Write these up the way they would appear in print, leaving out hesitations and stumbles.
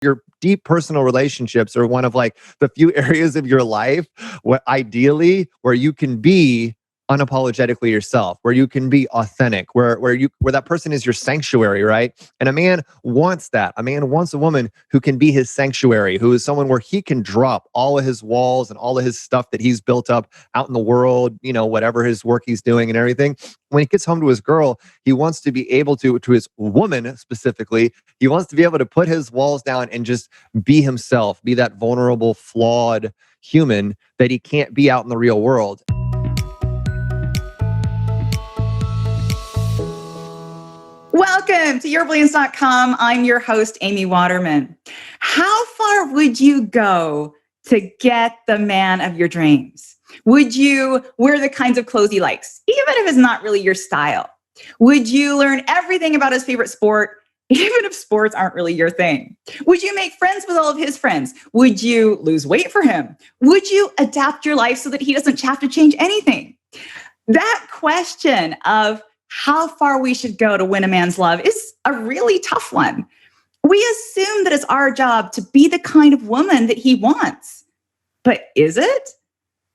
your deep personal relationships are one of like the few areas of your life where you can be unapologetically yourself, where you can be authentic, where that person is your sanctuary, right? And a man wants that. A man wants a woman who can be his sanctuary, who is someone where he can drop all of his walls and all of his stuff that he's built up out in the world, whatever his work he's doing and everything. When he gets home to his girl, he wants to be able to his woman specifically, he wants to be able to put his walls down and just be himself, be that vulnerable, flawed human that he can't be out in the real world. Welcome to yourbrilliance.com. I'm your host, Amy Waterman. How far would you go to get the man of your dreams? Would you wear the kinds of clothes he likes, even if it's not really your style? Would you learn everything about his favorite sport, even if sports aren't really your thing? Would you make friends with all of his friends? Would you lose weight for him? Would you adapt your life so that he doesn't have to change anything? That question of how far we should go to win a man's love is a really tough one. We assume that it's our job to be the kind of woman that he wants. But is it?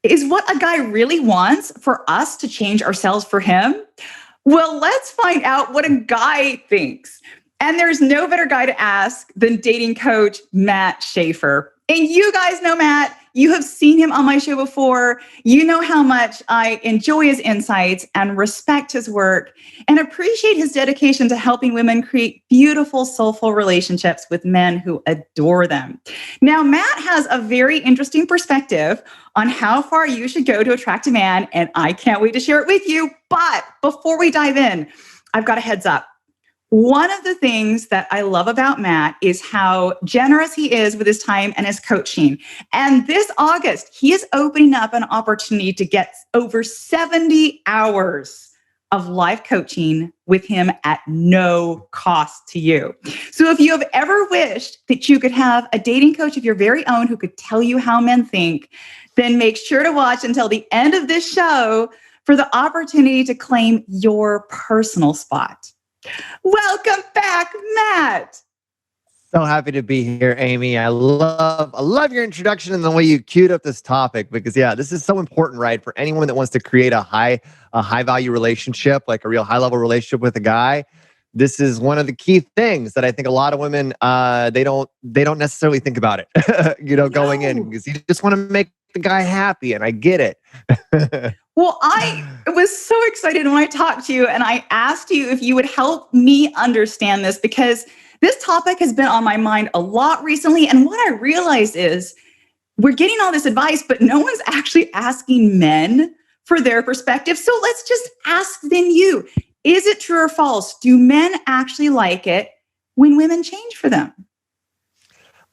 Is what a guy really wants for us to change ourselves for him? Well, let's find out what a guy thinks. And there's no better guy to ask than dating coach Mat Shaffer. And you guys know Matt. You have seen him on my show before. You know how much I enjoy his insights and respect his work and appreciate his dedication to helping women create beautiful, soulful relationships with men who adore them. Now, Matt has a very interesting perspective on how far you should go to attract a man, and I can't wait to share it with you. But before we dive in, I've got a heads up. One of the things that I love about Matt is how generous he is with his time and his coaching. And this August, he is opening up an opportunity to get over 70 hours of live coaching with him at no cost to you. So if you have ever wished that you could have a dating coach of your very own who could tell you how men think, then make sure to watch until the end of this show for the opportunity to claim your personal spot. Welcome back, Matt. So happy to be here, Amy. I love your introduction and the way you queued up this topic because this is so important, right? For anyone that wants to create a high value relationship, like a real high level relationship with a guy. This is one of the key things that I think a lot of women they don't necessarily think about it, going in because you just want to make the guy happy, and I get it. Well, I was so excited when I talked to you and I asked you if you would help me understand this because this topic has been on my mind a lot recently. And what I realized is we're getting all this advice, but no one's actually asking men for their perspective. So let's just ask then you, is it true or false? Do men actually like it when women change for them?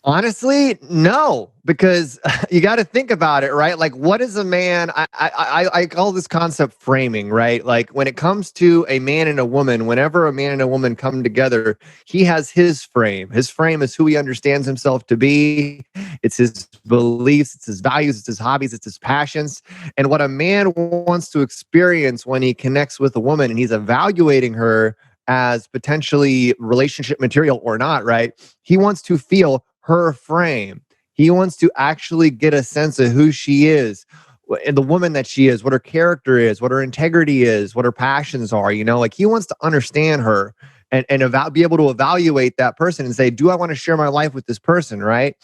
Honestly, no, because you got to think about it, right? Like, what is a man? I call this concept framing, right? Like, when it comes to a man and a woman, whenever a man and a woman come together, he has his frame. His frame is who he understands himself to be. It's his beliefs, it's his values, it's his hobbies, it's his passions. And what a man wants to experience when he connects with a woman and he's evaluating her as potentially relationship material or not, right? He wants to feel her frame. He wants to actually get a sense of who she is, the woman that she is, what her character is, what her integrity is, what her passions are. Like he wants to understand her and be able to evaluate that person and say, do I want to share my life with this person, right?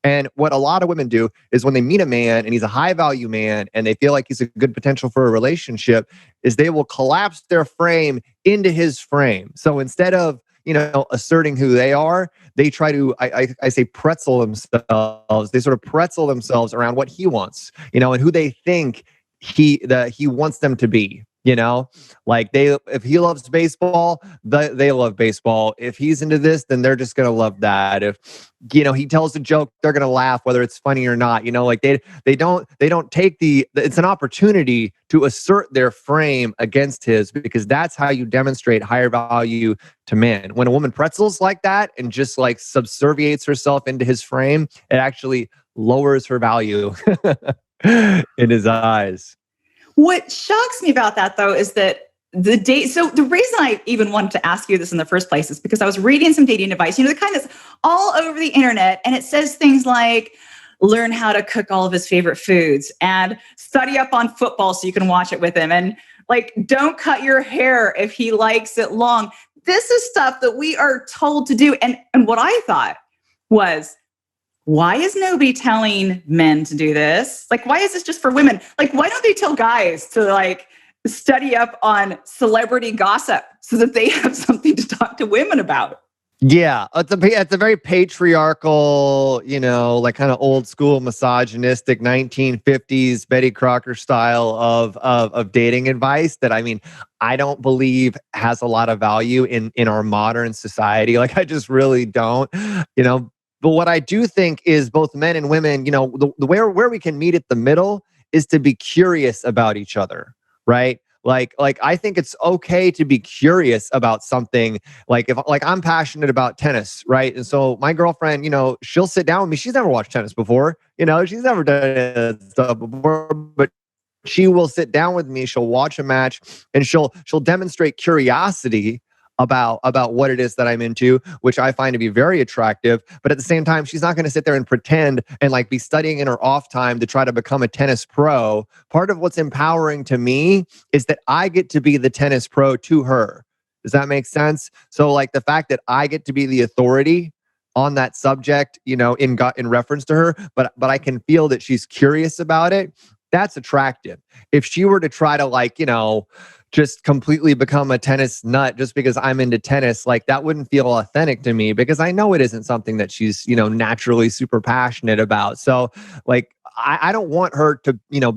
And what a lot of women do is when they meet a man and he's a high value man and they feel like he's a good potential for a relationship, is they will collapse their frame into his frame. So instead of asserting who they are, they try to, I say pretzel themselves. They sort of pretzel themselves around what he wants, and who they think he wants them to be. Like if he loves baseball, they love baseball. If he's into this, then they're just gonna love that. If he tells a joke, they're gonna laugh whether it's funny or not. Like they don't take it's an opportunity to assert their frame against his, because that's how you demonstrate higher value to men. When a woman pretzels like that and just like subserviates herself into his frame, it actually lowers her value in his eyes. What shocks me about that, though, is that the date. So the reason I even wanted to ask you this in the first place is because I was reading some dating advice, the kind that's all over the internet, and it says things like learn how to cook all of his favorite foods and study up on football so you can watch it with him, and like don't cut your hair if he likes it long. This is stuff that we are told to do. And what I thought was, why is nobody telling men to do this? Like, why is this just for women? Like, why don't they tell guys to like study up on celebrity gossip so that they have something to talk to women about? Yeah, it's a very patriarchal, like kind of old school misogynistic 1950s Betty Crocker style of dating advice that, I mean, I don't believe has a lot of value in our modern society. Like, I just really don't, But what I do think is both men and women, the where we can meet at the middle is to be curious about each other, right? Like I think it's okay to be curious about something. Like if I'm passionate about tennis, right? And so my girlfriend, she'll sit down with me. She's never watched tennis before, she's never done stuff before, but she will sit down with me. She'll watch a match and she'll demonstrate curiosity about what it is that I'm into, which I find to be very attractive. But at the same time, she's not going to sit there and pretend and like be studying in her off time to try to become a tennis pro. Part of what's empowering to me is that I get to be the tennis pro to her. Does that make sense? So like the fact that I get to be the authority on that subject, in reference to her, but I can feel that she's curious about it. That's attractive. If she were to try to just completely become a tennis nut just because I'm into tennis, like that wouldn't feel authentic to me because I know it isn't something that she's, naturally super passionate about. So like, I don't want her to,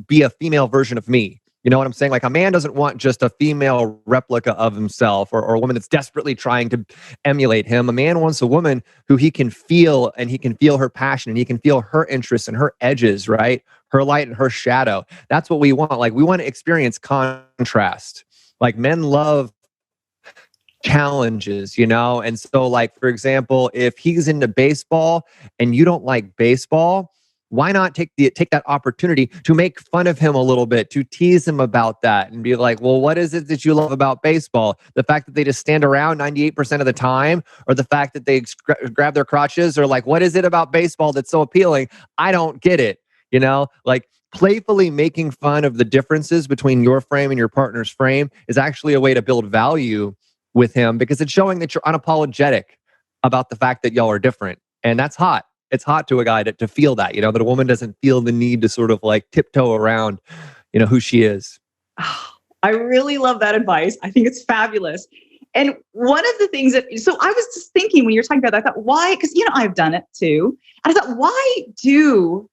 be a female version of me. You know what I'm saying? Like a man doesn't want just a female replica of himself or a woman that's desperately trying to emulate him. A man wants a woman who he can feel and he can feel her passion and he can feel her interests and her edges, right? Her light and her shadow. That's what we want. Like we want to experience contrast. Like men love challenges, And so like, for example, if he's into baseball and you don't like baseball, why not take that opportunity to make fun of him a little bit, to tease him about that and be like, well, what is it that you love about baseball? The fact that they just stand around 98% of the time, or the fact that they grab their crotches, or like, what is it about baseball that's so appealing? I don't get it. Like playfully making fun of the differences between your frame and your partner's frame is actually a way to build value with him because it's showing that you're unapologetic about the fact that y'all are different. And that's hot. It's hot to a guy to feel that, that a woman doesn't feel the need to sort of like tiptoe around, who she is. Oh, I really love that advice. I think it's fabulous. And one of the things so I was just thinking when you're talking about that, I thought, why? Because, I've done it too. And I thought, why do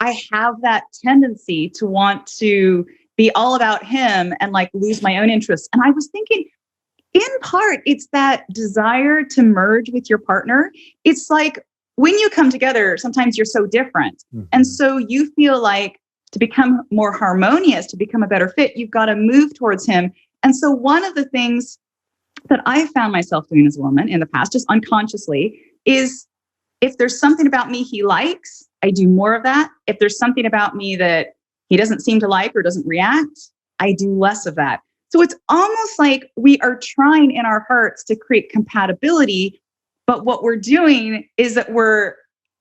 I have that tendency to want to be all about him and like lose my own interests? And I was thinking, in part, it's that desire to merge with your partner. It's like when you come together, sometimes you're so different. Mm-hmm. And so you feel like to become more harmonious, to become a better fit, you've got to move towards him. And so one of the things that I found myself doing as a woman in the past, just unconsciously, is if there's something about me he likes, I do more of that. If there's something about me that he doesn't seem to like or doesn't react, I do less of that. So it's almost like we are trying in our hearts to create compatibility, but what we're doing is that we're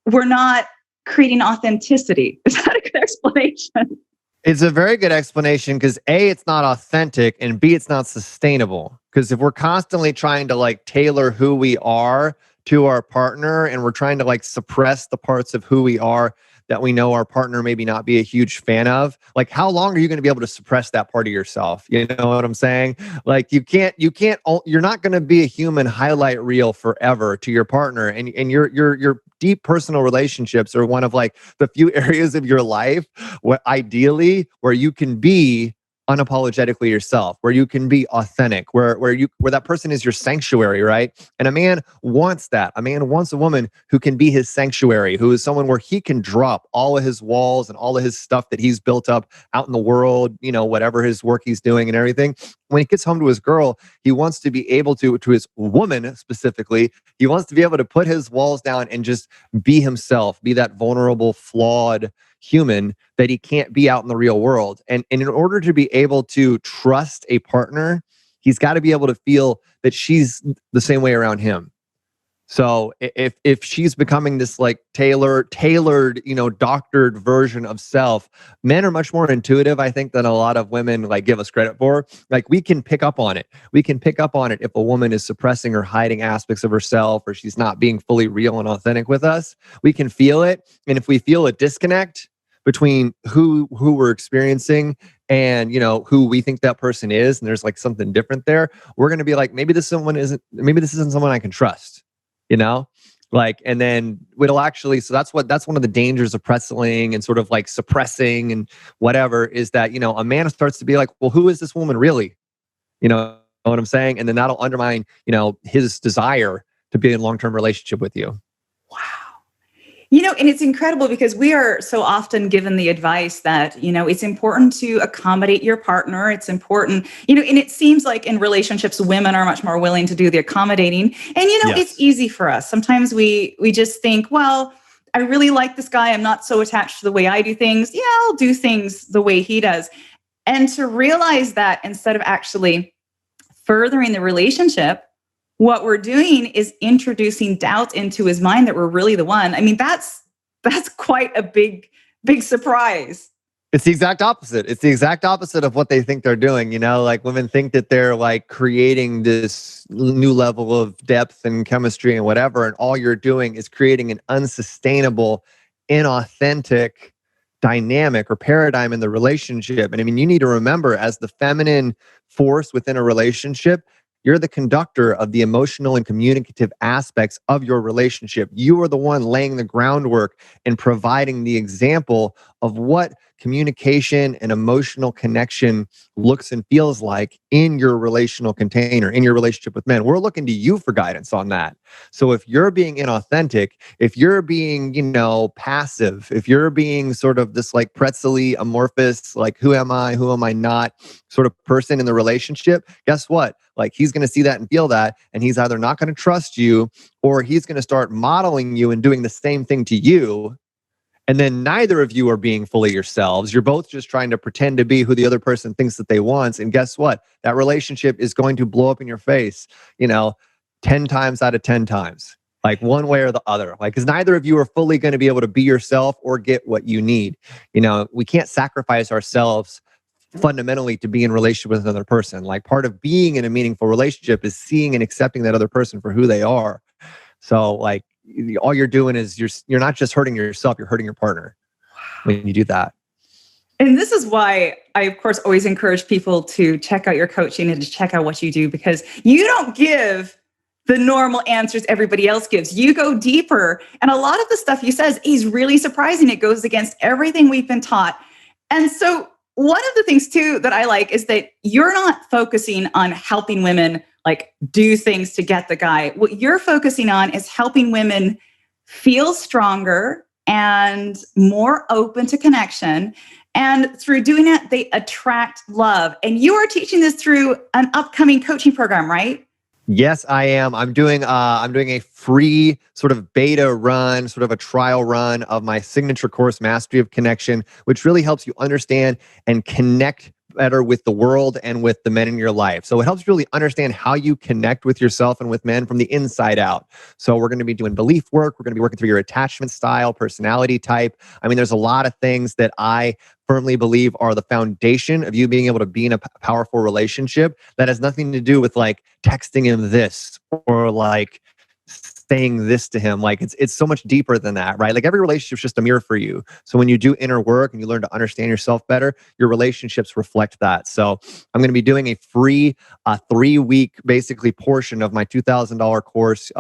not creating authenticity. Is that a good explanation? It's a very good explanation because A, it's not authentic, and B, it's not sustainable. Because if we're constantly trying to like tailor who we are to our partner and we're trying to like suppress the parts of who we are that we know our partner maybe not be a huge fan of, like how long are you going to be able to suppress that part of yourself? You know what I'm saying? Like you're not going to be a human highlight reel forever to your partner, and your deep personal relationships are one of like the few areas of your life where you can be unapologetically yourself, where you can be authentic, where that person is your sanctuary, right? And a man wants that. A man wants a woman who can be his sanctuary, who is someone where he can drop all of his walls and all of his stuff that he's built up out in the world, whatever his work he's doing and everything. When he gets home to his girl, he wants to be able to his woman specifically, he wants to be able to put his walls down and just be himself, be that vulnerable, flawed human that he can't be out in the real world. And in order to be able to trust a partner he's got to be able to feel that she's the same way around him. So if she's becoming this like tailored, doctored version of self, men are much more intuitive, I think, than a lot of women like give us credit for. Like we can pick up on it. We can pick up on it if a woman is suppressing or hiding aspects of herself, or she's not being fully real and authentic with us. We can feel it. And if we feel a disconnect between who we're experiencing and who we think that person is, and there's like something different there, we're going to be like, maybe this isn't someone I can trust. Like, and then it'll actually, so that's one of the dangers of pretzeling and sort of like suppressing and whatever, is that, a man starts to be like, well, who is this woman really? You know what I'm saying? And then that'll undermine, his desire to be in a long-term relationship with you. Wow. And it's incredible because we are so often given the advice that, it's important to accommodate your partner. It's important, and it seems like in relationships, women are much more willing to do the accommodating. And, Yes. It's easy for us. Sometimes we just think, well, I really like this guy. I'm not so attached to the way I do things. Yeah, I'll do things the way he does. And to realize that instead of actually furthering the relationship, what we're doing is introducing doubt into his mind that we're really the one. I mean, that's quite a big surprise. It's the exact opposite. It's the exact opposite of what they think they're doing. Like women think that they're like creating this new level of depth and chemistry and whatever. And all you're doing is creating an unsustainable, inauthentic dynamic or paradigm in the relationship. And I mean, you need to remember, as the feminine force within a relationship, you're the conductor of the emotional and communicative aspects of your relationship. You are the one laying the groundwork and providing the example of what communication and emotional connection looks and feels like in your relational container, in your relationship with men. We're looking to you for guidance on that. So if you're being inauthentic, if you're being, passive, if you're being sort of this like pretzely amorphous, like who am I not sort of person in the relationship, guess what? Like he's going to see that and feel that, and he's either not going to trust you, or he's going to start modeling you and doing the same thing to you. And then neither of you are being fully yourselves. You're both just trying to pretend to be who the other person thinks that they want. And guess what? That relationship is going to blow up in your face, 10 times out of 10 times, like one way or the other. Like, because neither of you are fully going to be able to be yourself or get what you need. We can't sacrifice ourselves fundamentally to be in relationship with another person. Like part of being in a meaningful relationship is seeing and accepting that other person for who they are. So like, all you're doing is you're not just hurting yourself, you're hurting your partner when you do that. And this is why I, of course, always encourage people to check out your coaching and to check out what you do, because you don't give the normal answers everybody else gives. You go deeper. And a lot of the stuff you says is really surprising. It goes against everything we've been taught. And so one of the things too that I like is that you're not focusing on helping women like do things to get the guy. What you're focusing on is helping women feel stronger and more open to connection. And through doing it, they attract love. And you are teaching this through an upcoming coaching program, right? Yes, I am. I'm doing a free sort of beta run, sort of a trial run of my signature course, Mastery of Connection, which really helps you understand and connect better with the world and with the men in your life. So it helps you really understand how you connect with yourself and with men from the inside out. So we're going to be doing belief work. We're going to be working through your attachment style, personality type. I mean, there's a lot of things that I firmly believe are the foundation of you being able to be in a powerful relationship that has nothing to do with like texting him this or like saying this to him. Like it's so much deeper than that, right? Like every relationship is just a mirror for you. So when you do inner work and you learn to understand yourself better, your relationships reflect that. So I'm going to be doing a free 3-week basically portion of my $2,000 course,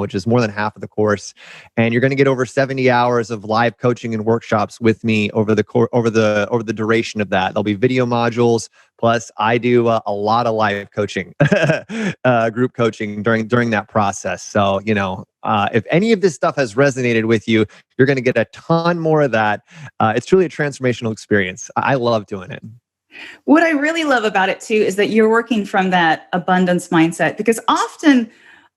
which is more than half of the course. And you're going to get over 70 hours of live coaching and workshops with me over the duration of that. There'll be video modules. Plus, I do a lot of live coaching, group coaching during that process. So, if any of this stuff has resonated with you, you're going to get a ton more of that. It's truly a transformational experience. I love doing it. What I really love about it too is that you're working from that abundance mindset, because often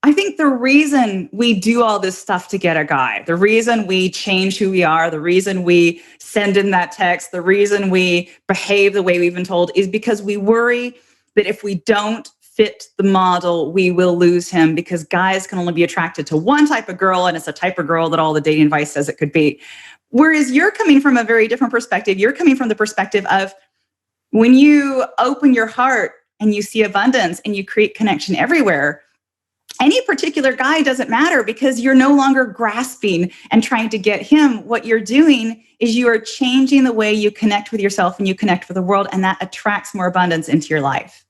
I think the reason we do all this stuff to get a guy, the reason we change who we are, the reason we send in that text, the reason we behave the way we've been told is because we worry that if we don't fit the model, we will lose him, because guys can only be attracted to one type of girl, and it's a type of girl that all the dating advice says it could be. Whereas you're coming from a very different perspective. You're coming from the perspective of when you open your heart and you see abundance and you create connection everywhere, any particular guy doesn't matter, because you're no longer grasping and trying to get him. What you're doing is you are changing the way you connect with yourself and you connect with the world, and that attracts more abundance into your life.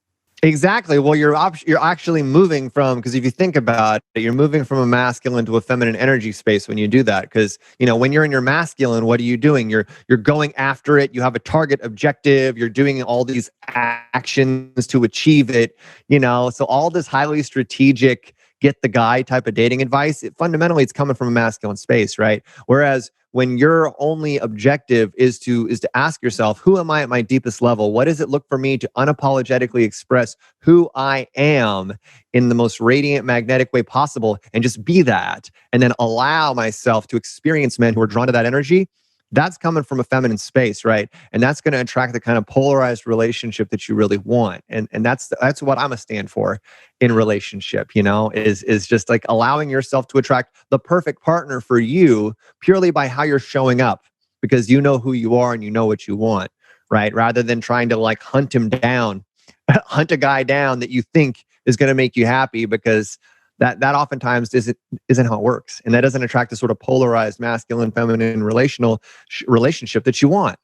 Exactly. Well, you're actually moving from, because if you think about it, you're moving from a masculine to a feminine energy space when you do that. Because when you're in your masculine, what are you doing? You're going after it. You have a target objective. You're doing all these actions to achieve it. So all this highly strategic, get the guy type of dating advice, fundamentally it's coming from a masculine space, right? Whereas when your only objective is to ask yourself, who am I at my deepest level? What does it look for me to unapologetically express who I am in the most radiant, magnetic way possible, and just be that, and then allow myself to experience men who are drawn to that energy? That's coming from a feminine space, right? And that's going to attract the kind of polarized relationship that you really want. And that's what I'm a stand for in relationship, is just like allowing yourself to attract the perfect partner for you purely by how you're showing up, because you know who you are and you know what you want, right? Rather than trying to like hunt him down, hunt a guy down that you think is going to make you happy, because that oftentimes isn't how it works, and that doesn't attract the sort of polarized masculine feminine relationship that you want.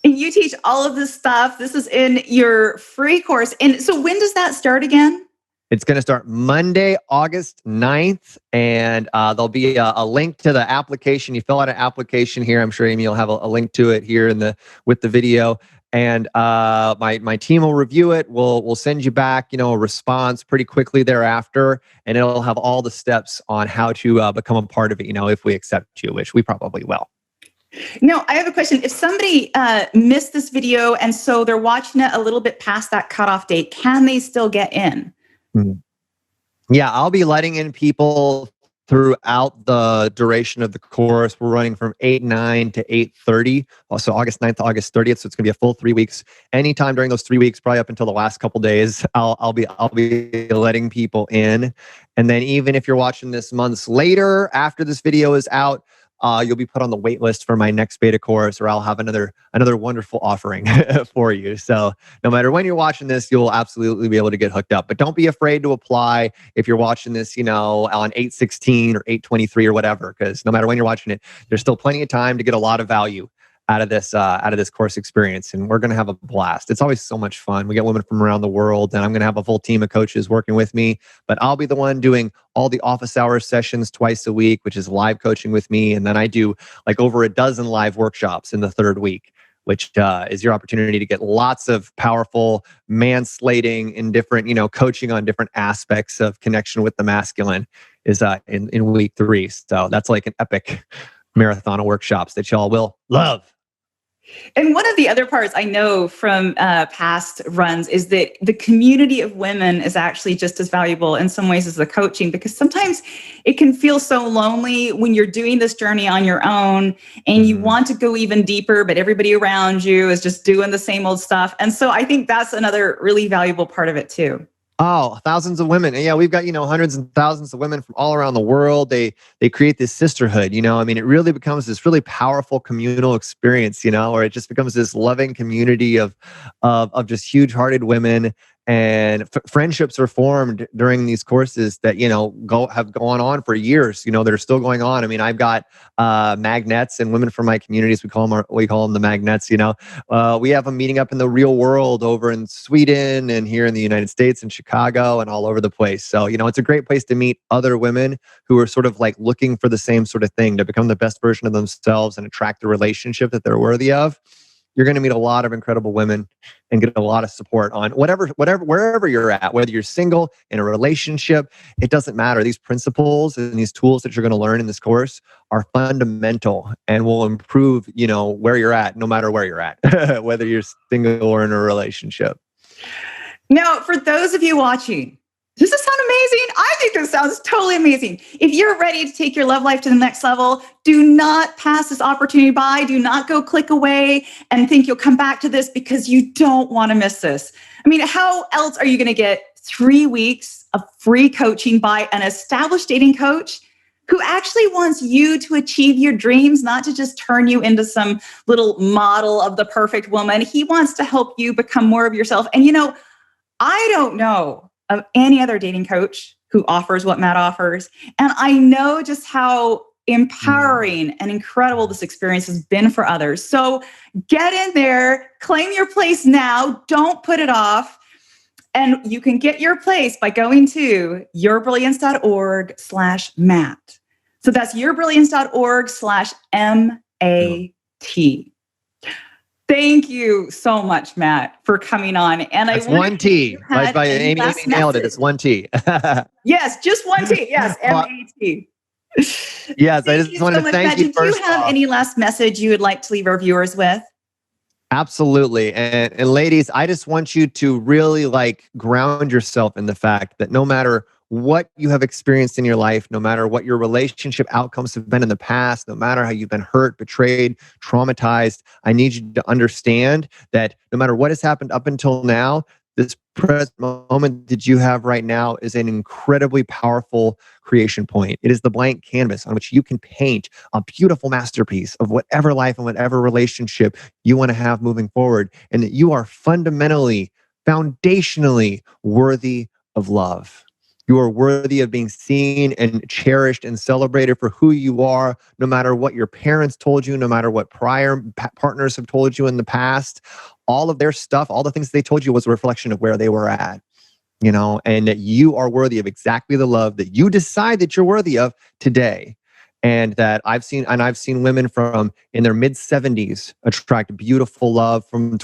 And you teach all of this stuff. This is in your free course. And so when does that start again? It's going to start Monday, August 9th, and there'll be a link to the application. You fill out an application here. I'm sure Amy will have a link to it here with the video. And my team will review it. We'll send you back, a response pretty quickly thereafter, and it'll have all the steps on how to become a part of it. If we accept you, which we probably will. No, I have a question. If somebody missed this video and so they're watching it a little bit past that cutoff date, can they still get in? Yeah, I'll be letting in people throughout the duration of the course. We're running from 8/9 to 8/30, also August 9th to August 30th. So it's going to be a full 3 weeks. Anytime during those 3 weeks, probably up until the last couple days, I'll be letting people in. And then even if you're watching this months later, after this video is out, you'll be put on the wait list for my next beta course, or I'll have another wonderful offering for you. So no matter when you're watching this, you'll absolutely be able to get hooked up. But don't be afraid to apply if you're watching this, on 8/16 or 8/23 or whatever, because no matter when you're watching it, there's still plenty of time to get a lot of value out of this course experience, and we're going to have a blast. It's always so much fun. We get women from around the world, and I'm going to have a full team of coaches working with me, but I'll be the one doing all the office hours sessions twice a week, which is live coaching with me. And then I do like over a dozen live workshops in the third week, which is your opportunity to get lots of powerful manslating and different, coaching on different aspects of connection with the masculine is in week 3. So that's like an epic marathon of workshops that y'all will love. And one of the other parts I know from past runs is that the community of women is actually just as valuable in some ways as the coaching, because sometimes it can feel so lonely when you're doing this journey on your own and you want to go even deeper, but everybody around you is just doing the same old stuff. And so I think that's another really valuable part of it too. Oh, thousands of women. And yeah, we've got, hundreds and thousands of women from all around the world. They create this sisterhood, it really becomes this really powerful communal experience, where it just becomes this loving community of just huge-hearted women. And friendships are formed during these courses that, have gone on for years, that are still going on. I mean, I've got magnets and women from my communities. We call them the magnets, we have them meeting up in the real world over in Sweden and here in the United States and Chicago and all over the place. So, it's a great place to meet other women who are sort of like looking for the same sort of thing, to become the best version of themselves and attract the relationship that they're worthy of. You're going to meet a lot of incredible women and get a lot of support on wherever you're at, whether you're single, in a relationship, it doesn't matter. These principles and these tools that you're going to learn in this course are fundamental and will improve, where you're at, no matter where you're at, whether you're single or in a relationship. Now, for those of you watching Does this sound amazing? I think this sounds totally amazing. If you're ready to take your love life to the next level, do not pass this opportunity by. Do not go click away and think you'll come back to this, because you don't want to miss this. I mean, how else are you going to get 3 weeks of free coaching by an established dating coach who actually wants you to achieve your dreams, not to just turn you into some little model of the perfect woman? He wants to help you become more of yourself. And I don't know of any other dating coach who offers what Matt offers. And I know just how empowering and incredible this experience has been for others. So get in there, claim your place now, don't put it off. And you can get your place by going to yourbrilliance.org/Matt. So that's yourbrilliance.org/MAT. Thank you so much, Matt, for coming on. And that's one T. By Amy nailed it. It's one T. Yes, just one T. Yes, MAT. Yes, I just want to thank you. Do you have any last message you would like to leave our viewers with? Absolutely. And ladies, I just want you to really ground yourself in the fact that no matter what you have experienced in your life, no matter what your relationship outcomes have been in the past, no matter how you've been hurt, betrayed, traumatized, I need you to understand that no matter what has happened up until now, this present moment that you have right now is an incredibly powerful creation point. It is the blank canvas on which you can paint a beautiful masterpiece of whatever life and whatever relationship you want to have moving forward, and that you are fundamentally, foundationally worthy of love. You are worthy of being seen and cherished and celebrated for who you are, no matter what your parents told you, no matter what prior partners have told you in the past. All of their stuff, all the things they told you was a reflection of where they were at, and that you are worthy of exactly the love that you decide that you're worthy of today. And that I've seen women from in their mid-70s attract beautiful love from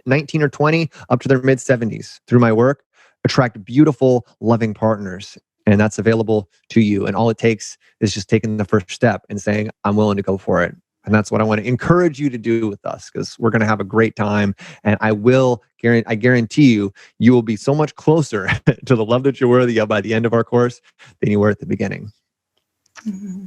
19 or 20 up to their mid-70s through my work, attract beautiful, loving partners. And that's available to you. And all it takes is just taking the first step and saying, I'm willing to go for it. And that's what I want to encourage you to do with us, because we're going to have a great time. And I guarantee you will be so much closer to the love that you're worthy of by the end of our course than you were at the beginning. Mm-hmm.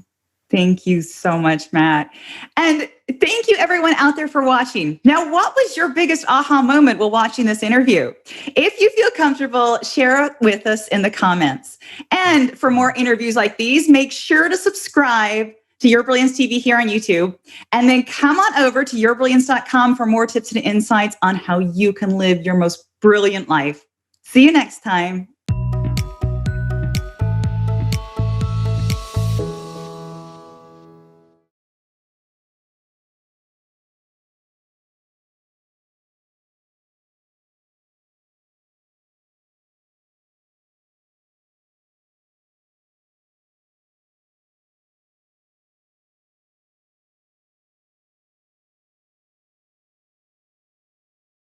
Thank you so much, Matt. And thank you everyone out there for watching. Now, what was your biggest aha moment while watching this interview? If you feel comfortable, share it with us in the comments. And for more interviews like these, make sure to subscribe to Your Brilliance TV here on YouTube, and then come on over to yourbrilliance.com for more tips and insights on how you can live your most brilliant life. See you next time.